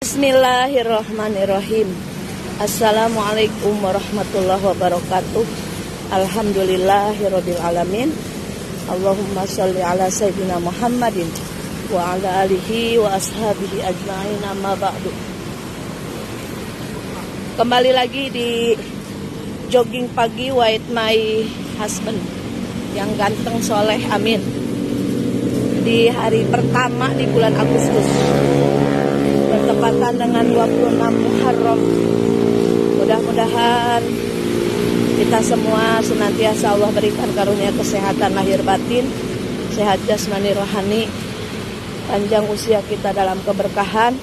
Bismillahirrahmanirrahim. Assalamualaikum warahmatullahi wabarakatuh. Alhamdulillahirabbil alamin. Allahumma sholli ala sayyidina Muhammadin wa ala alihi wa ashabihi ajma'in, amma ba'du. Kembali lagi di jogging pagi with my husband yang ganteng, soleh, amin. Di hari pertama di bulan Agustus, bertepatan dengan 26 Muharram. Mudah-mudahan kita semua senantiasa Allah berikan karunia kesehatan lahir batin, sehat jasmani rohani, panjang usia kita dalam keberkahan,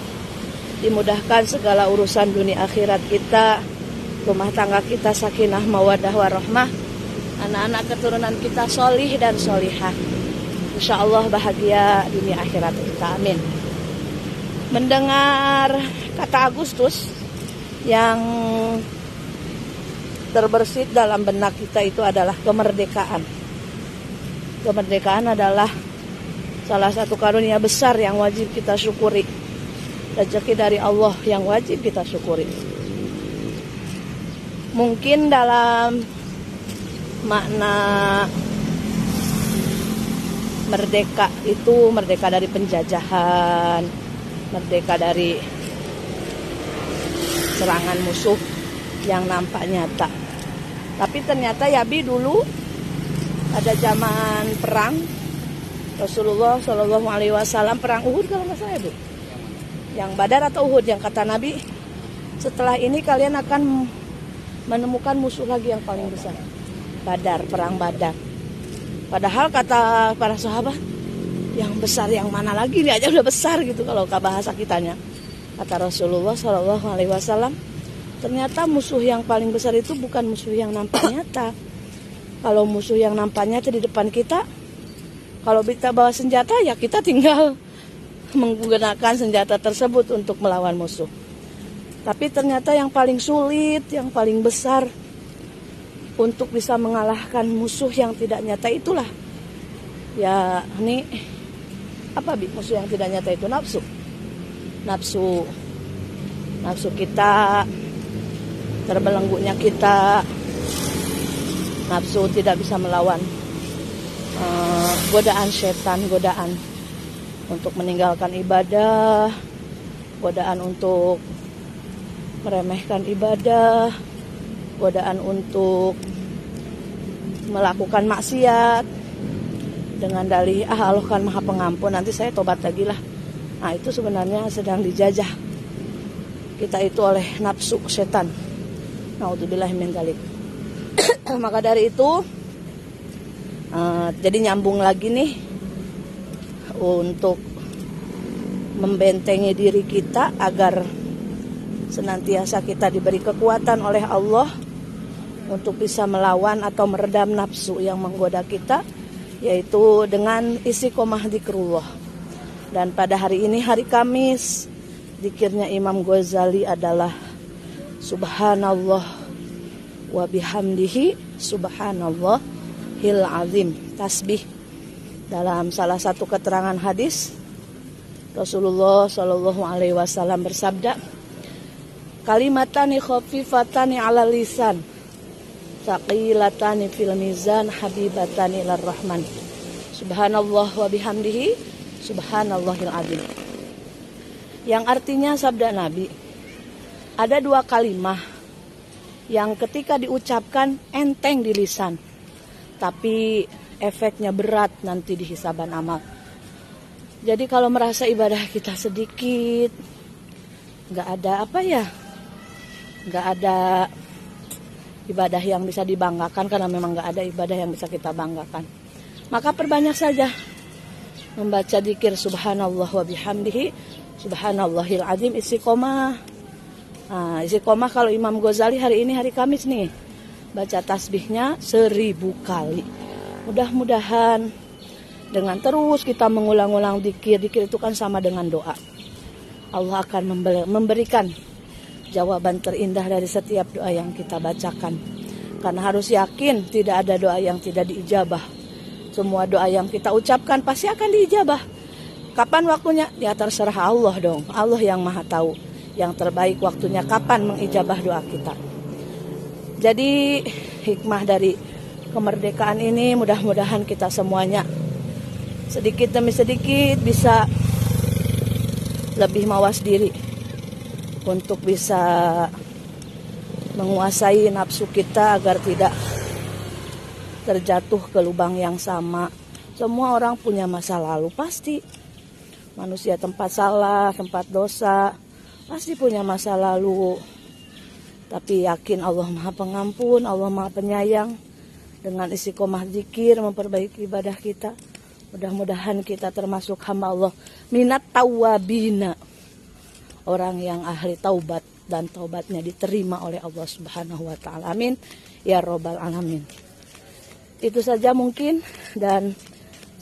dimudahkan segala urusan dunia akhirat kita, rumah tangga kita sakinah mawaddah warahmah, anak-anak keturunan kita solih dan solihah. Insya Allah bahagia dunia akhirat kita, amin. Mendengar kata Agustus yang terbersit dalam benak kita itu adalah kemerdekaan. Kemerdekaan adalah salah satu karunia besar yang wajib kita syukuri, rezeki dari Allah yang wajib kita syukuri. Mungkin dalam makna merdeka itu merdeka dari penjajahan, merdeka dari serangan musuh yang nampak nyata. Tapi ternyata ya dulu ada zaman perang Rasulullah Shallallahu Alaihi Wasallam, perang Uhud kalau nggak salah Bu, yang Badar atau Uhud, yang kata Nabi, setelah ini kalian akan menemukan musuh lagi yang paling besar, Badar, perang Badar. Padahal kata para sahabat, yang besar yang mana lagi, ini aja udah besar gitu kalau bahasa kitanya. Kata Rasulullah Shallallahu Alaihi Wasallam, ternyata musuh yang paling besar itu bukan musuh yang nampak nyata. Kalau musuh yang nampak nyata di depan kita, kalau kita bawa senjata ya kita tinggal menggunakan senjata tersebut untuk melawan musuh. Tapi ternyata yang paling sulit, yang paling besar untuk bisa mengalahkan musuh yang tidak nyata itulah, ya ini apa musuh yang tidak nyata itu? Nafsu kita, terbelenggunya kita. Nafsu tidak bisa melawan godaan setan, godaan untuk meninggalkan ibadah, godaan untuk meremehkan ibadah, godaan untuk melakukan maksiat dengan dalih Allah kan maha pengampun, nanti saya tobat lagi lah. Nah itu sebenarnya sedang dijajah kita itu oleh nafsu setan. Naudzubillah min dzalik. Maka dari itu jadi nyambung lagi nih untuk membentengi diri kita agar senantiasa kita diberi kekuatan oleh Allah untuk bisa melawan atau meredam nafsu yang menggoda kita, yaitu dengan istiqomah dzikrullah. Dan pada hari ini, hari Kamis, zikirnya Imam Ghazali adalah Subhanallah wa bihamdihi subhanallahil azim, tasbih. Dalam salah satu keterangan hadis, Rasulullah Shallallahu Alaihi Wasallam bersabda, kalimatani khafifatani ala lisan, thaqilatani fil mizan, habibatani ilar rahman, subhanallah wa bihamdihi subhanallahil azim. Yang artinya sabda Nabi, ada dua kalimah yang ketika diucapkan enteng di lisan, tapi efeknya berat nanti di hisaban amal. Jadi kalau merasa ibadah kita sedikit, nggak ada nggak ada ibadah yang bisa dibanggakan, karena memang nggak ada ibadah yang bisa kita banggakan, maka perbanyak saja membaca dzikir subhanallah wa bihamdihi subhanallahil azim, istiqomah. Istiqomah kalau Imam Ghazali hari ini hari Kamis nih, baca tasbihnya 1000 kali. Mudah-mudahan dengan terus kita mengulang-ulang dzikir itu kan sama dengan doa. Allah akan memberikan jawaban terindah dari setiap doa yang kita bacakan. Karena harus yakin tidak ada doa yang tidak diijabah. Semua doa yang kita ucapkan pasti akan diijabah. Kapan waktunya? Ya terserah Allah dong. Allah yang maha tahu. yang terbaik waktunya kapan mengijabah doa kita. Jadi hikmah dari kemerdekaan ini mudah-mudahan kita semuanya sedikit demi sedikit bisa lebih mawas diri untuk bisa menguasai nafsu kita agar tidak terjatuh ke lubang yang sama. Semua orang punya masa lalu, pasti. Manusia tempat salah, tempat dosa, pasti punya masa lalu. Tapi yakin Allah Maha Pengampun, Allah Maha Penyayang. Dengan istiqomah zikir memperbaiki ibadah kita. Mudah-mudahan kita termasuk hamba Allah minat tawabina, orang yang ahli taubat dan taubatnya diterima oleh Allah Subhanahu wa taala. Amin ya robbal alamin. Itu saja mungkin, dan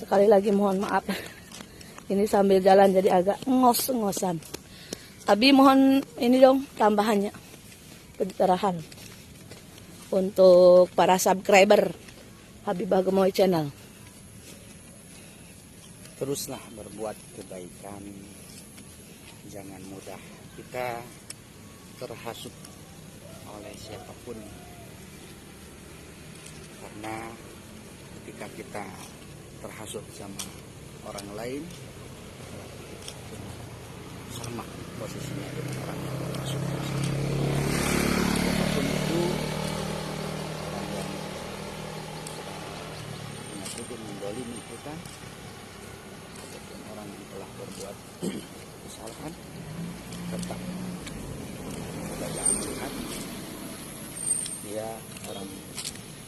sekali lagi mohon maaf. Ini sambil jalan jadi agak ngos-ngosan. Abi mohon ini dong tambahannya, pencerahan untuk para subscriber Habibah Gemoy Channel. Teruslah berbuat kebaikan, jangan mudah kita terhasut oleh siapapun, karena ketika kita terhasut sama orang lain sama posisinya dengan orang yang terhasut. Siapapun itu, orang yang menyakiti, mendolimi kita, orang yang telah berbuat kesalahan, tetap kita jangan melihat dia orang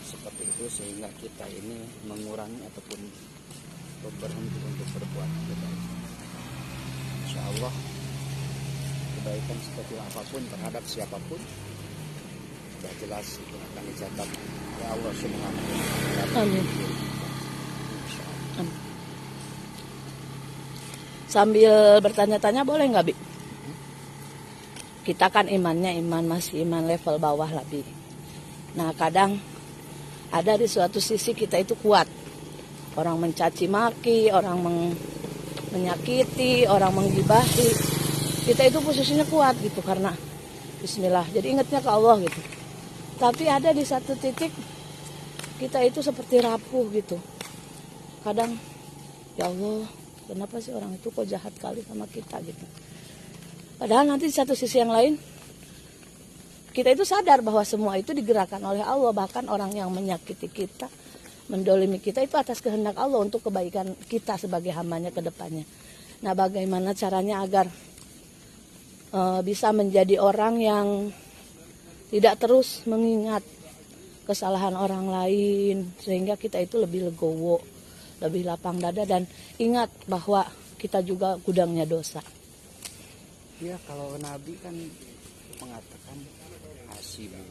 seperti itu sehingga kita ini mengurangi ataupun berhenti untuk berbuat kebaikan. Insya Allah kebaikan seperti apapun terhadap siapapun sudah jelas itu akan dicatat oleh Allah Subhanahu wa taala. Amin. Sambil bertanya-tanya boleh nggak, Bi? Kita kan imannya masih iman level bawah lah, Bi. Nah kadang ada di suatu sisi kita itu kuat. Orang mencaci maki, orang menyakiti, orang menggibahi. Kita itu posisinya kuat gitu karena bismillah. Jadi ingatnya ke Allah gitu. Tapi ada di satu titik kita itu seperti rapuh gitu. Kadang ya Allah, kenapa sih orang itu kok jahat kali sama kita gitu. Padahal nanti di satu sisi yang lain kita itu sadar bahwa semua itu digerakkan oleh Allah. Bahkan orang yang menyakiti kita, mendolimi kita itu atas kehendak Allah untuk kebaikan kita sebagai hambanya ke depannya. Nah bagaimana caranya agar bisa menjadi orang yang tidak terus mengingat kesalahan orang lain, sehingga kita itu lebih legowo, lebih lapang dada, dan ingat bahwa kita juga gudangnya dosa. Ya kalau Nabi kan mengatakan hasibu,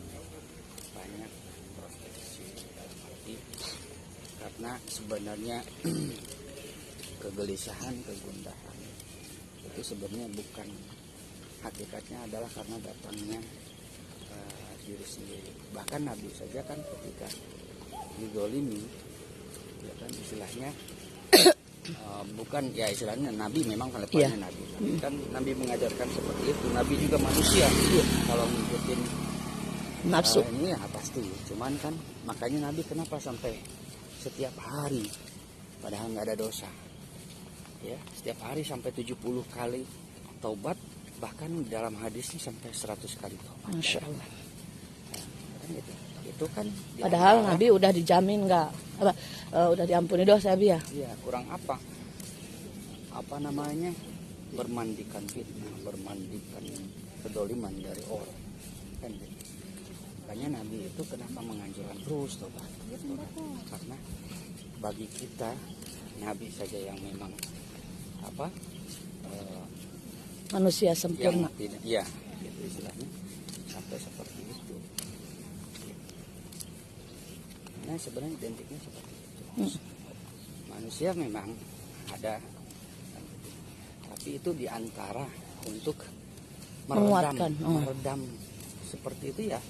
banyak proteksi dalam arti karena sebenarnya kegelisahan, kegundahan itu sebenarnya bukan, hakikatnya adalah karena datangnya diri sendiri. Bahkan Nabi saja kan ketika digolimi, ya kan istilahnya bukan ya istilahnya Nabi memang levelnya Nabi. Kan Nabi mengajarkan seperti itu. Nabi juga manusia. Kalau ngikutin Nafsu. Ini ya pasti. Cuman kan makanya Nabi kenapa sampai setiap hari padahal nggak ada dosa. Ya, setiap hari sampai 70 kali taubat, bahkan dalam hadisnya sampai 100 kali taubat. Masya Allah. Nah, kan gitu. Itu kan Padahal Nabi udah dijamin udah diampuni dosa, Bi ya. Iya, kurang apa? Apa namanya? Bermandikan fitnah, bermandikan kedoliman dari orang. Kan gitu. Makanya Nabi itu kenapa menganjurkan terus tobat? Gitu. Karena bagi kita Nabi saja yang memang manusia sempurna. Iya, gitu istilahnya sampai seperti itu. Nah sebenarnya identiknya seperti itu. Manusia memang ada, tapi itu diantara untuk meredam seperti itu ya.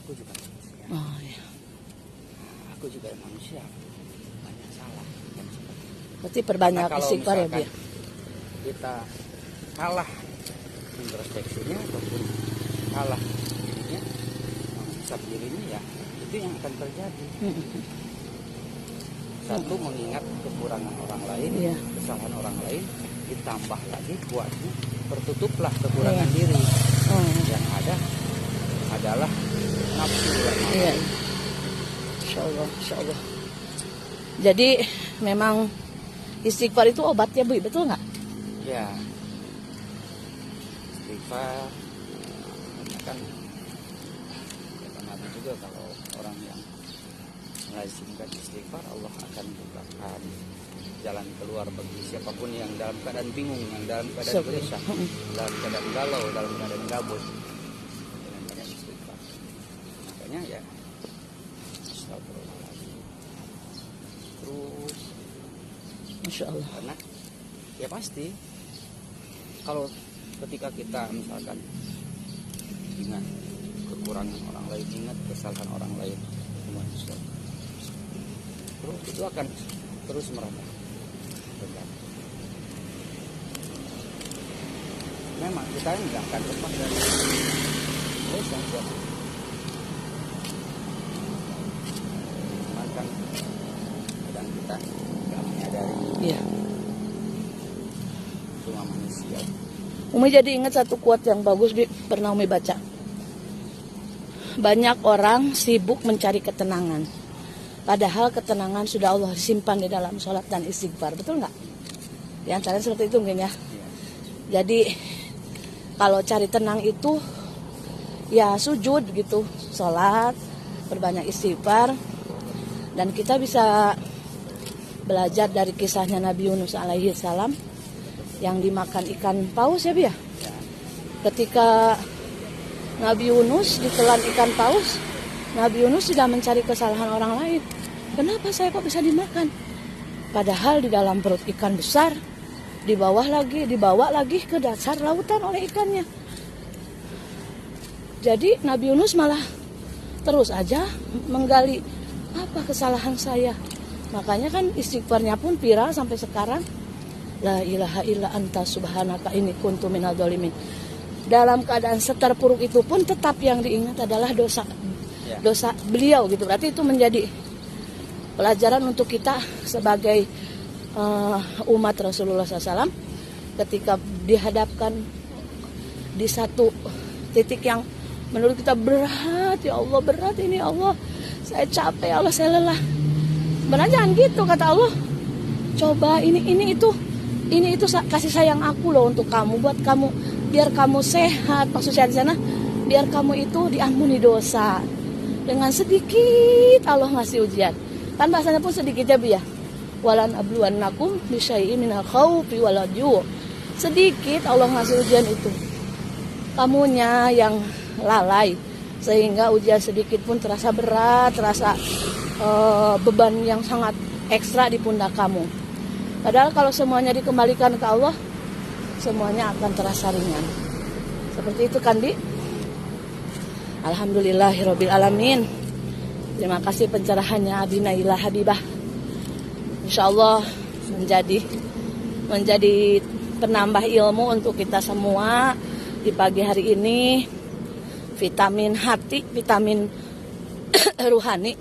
Aku juga manusia. Oh, ya. Aku juga manusia. Banyak salah kan seperti itu. Berarti perbanyak istighfar ya, Bi. Kita kalah introspeksi kalah ya, menghisap dirinya, ya itu yang akan terjadi. Satu, mengingat kekurangan orang lain, Iya. kesalahan orang lain, ditambah lagi kuatnya tertutuplah kekurangan diri. Yang ada adalah nafsu lama. Iya. Insya Allah. Jadi memang istighfar itu obat ya Bu, betul nggak? Ya, istighfar kan kata Nabi juga, kalau orang yang melazimkan istighfar, Allah akan bukakan jalan keluar bagi siapapun yang dalam keadaan bingung, yang dalam keadaan gelisah, dalam keadaan galau, dalam keadaan gabut, dengan banyak istighfar. Makanya ya, astagfirullahaladzim terus, Masya Allah. karena ya pasti kalau ketika kita misalkan ingat kekurangan orang lain, ingat kesalahan orang lain, terus itu akan terus merambah. Memang kita nggak akan lepas dari dosa, cuman kan kadang kita nggak menyadari. Iya. Cuma manusia. Umi jadi ingat satu quote yang bagus, pernah Umi baca. Banyak orang sibuk mencari ketenangan, padahal ketenangan sudah Allah simpan di dalam sholat dan istighfar. Betul nggak? Di antaranya seperti itu mungkin ya. Jadi kalau cari tenang itu ya sujud gitu, sholat, berbanyak istighfar. Dan kita bisa belajar dari kisahnya Nabi Yunus alaihi salam yang dimakan ikan paus ya Bu ya. Ketika Nabi Yunus ditelan ikan paus, Nabi Yunus tidak mencari kesalahan orang lain. Kenapa saya kok bisa dimakan? Padahal di dalam perut ikan besar, dibawa lagi ke dasar lautan oleh ikannya. Jadi Nabi Yunus malah terus aja menggali apa kesalahan saya. Makanya kan istighfarnya pun viral sampai sekarang. La ilaha illa anta subhanaka inni kuntu minadz dzalimin. Dalam keadaan seterpuruk itu pun tetap yang diingat adalah dosa beliau gitu. Berarti itu menjadi pelajaran untuk kita sebagai umat Rasulullah SAW ketika dihadapkan di satu titik yang menurut kita berat, ya Allah berat ini, Allah saya capek, Allah saya lelah. Sebenarnya jangan gitu kata Allah. Coba ini itu kasih sayang aku loh untuk kamu, buat kamu, biar kamu sehat. Maksud saya di sana biar kamu itu diampuni dosa. Dengan sedikit Allah ngasih ujian. Kan bahasanya pun sedikit ya Bu ya. Walan abluwannakum bisyai'in minal khaufi wal ju'. Sedikit Allah ngasih ujian itu. Kamunya yang lalai sehingga ujian sedikit pun terasa berat, terasa beban yang sangat ekstra di pundak kamu. Padahal kalau semuanya dikembalikan ke Allah, semuanya akan terasa ringan. Seperti itu kan Di? Alhamdulillahirabbil alamin. Terima kasih pencerahannya Abi Naila Habibah. Insyaallah menjadi penambah ilmu untuk kita semua di pagi hari ini. Vitamin hati, vitamin ruhani.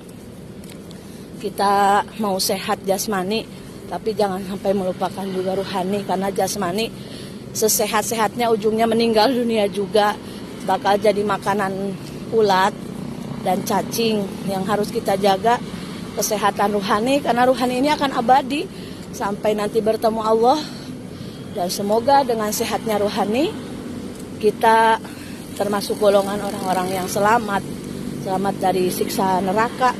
Kita mau sehat jasmani, tapi jangan sampai melupakan juga ruhani, karena jasmani sesehat-sehatnya ujungnya meninggal dunia juga, bakal jadi makanan ulat dan cacing. Yang harus kita jaga kesehatan ruhani, karena ruhani ini akan abadi sampai nanti bertemu Allah. Dan semoga dengan sehatnya ruhani kita termasuk golongan orang-orang yang selamat dari siksa neraka,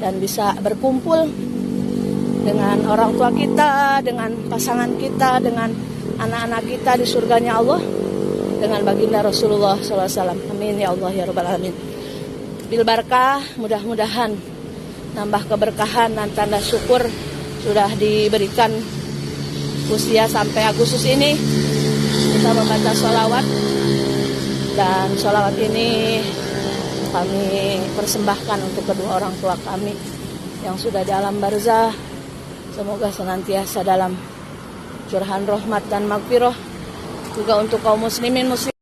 dan bisa berkumpul dengan orang tua kita, dengan pasangan kita, dengan anak-anak kita di surganya Allah, dengan baginda Rasulullah SAW. Amin ya Allah ya Rabbal Alamin. Bil barakah, mudah-mudahan nambah keberkahan dan tanda syukur sudah diberikan usia sampai Agustus ini. Kita membaca sholawat, dan sholawat ini kami persembahkan untuk kedua orang tua kami yang sudah di alam barzah. Semoga senantiasa dalam curahan rahmat dan magfirah. Juga untuk kaum muslimin muslim